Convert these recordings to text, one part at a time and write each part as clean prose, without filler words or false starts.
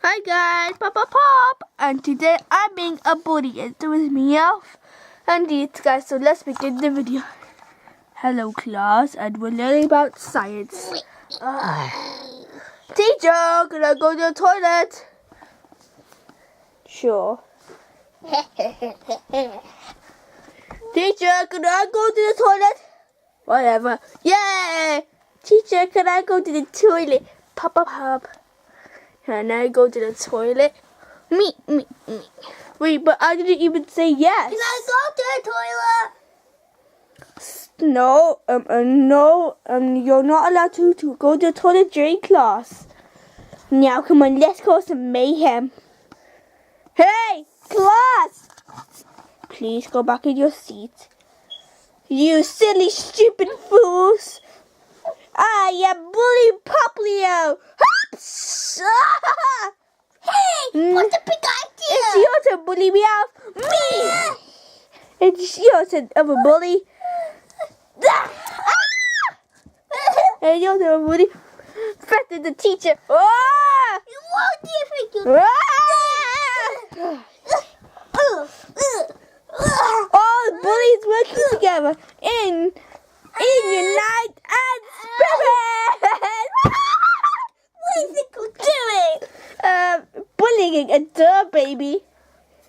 Hi guys, Pop, and today I'm being a bully. It's with Meowth and these guys. So let's begin the video. Hello class, and we're learning about science. Teacher, can I go to the toilet? Sure. Teacher, can I go to the toilet? Whatever. Yay! Teacher, can I go to the toilet? Pop. Can I go to the toilet? Me. Wait, but I didn't even say yes. Can I go to the toilet? No, you're not allowed to go to the toilet during class. Now, come on, let's cause some mayhem. Hey, class! Please go back in your seat. You silly, stupid fools! I am Bully Popplio! Hey, what's the big idea? It's your turn, Bully Meowth. Me! It's your turn of a bully. And your turn, Bully. Threaten the teacher. You won't even All bullies working together in unite and spirit. What is it doing? Bullying a duh, baby.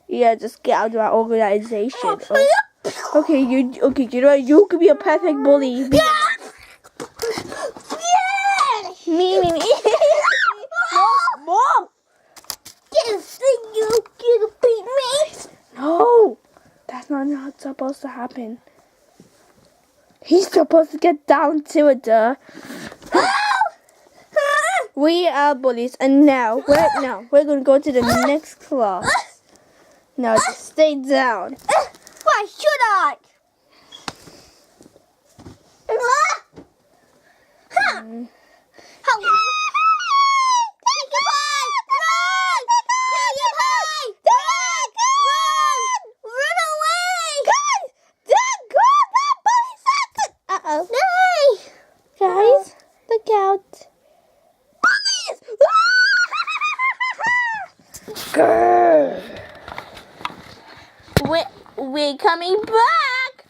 Yeah, just get out of our organization. Okay, you know what? You could be a perfect bully. Me. Mom. You think you're gonna beat me? No, that's not how it's supposed to happen. He's supposed to get down to it, duh. We are bullies, and now we're gonna go to the next class. Now just stay down. Why should I? Guys, look out. We're coming back.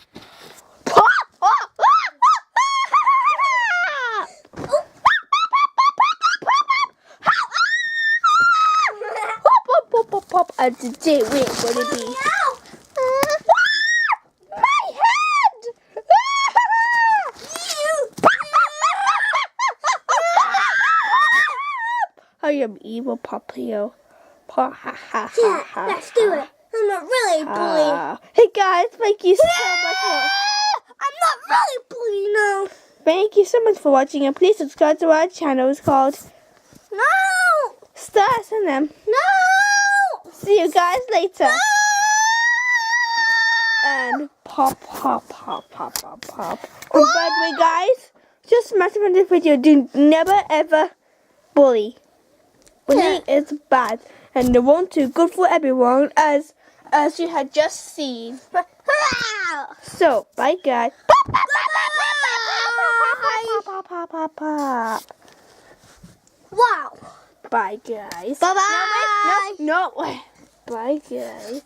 Pop. And today we're gonna be my head. I am evil, Popplio. Yeah, let's do it. I'm not really a bully. Hey guys, thank you so much I'm not really a bully, no. Thank you so much for watching, and please subscribe to our channel. It's called No. Stars in them. No. See you guys later. No. And pop. And by the way, guys, just a matter of this video, do never ever bully. Bullying is bad, and it won't do good for everyone, as you had just seen. So, bye guys. Wow. Bye guys. Bye-bye. No, wait. Bye guys.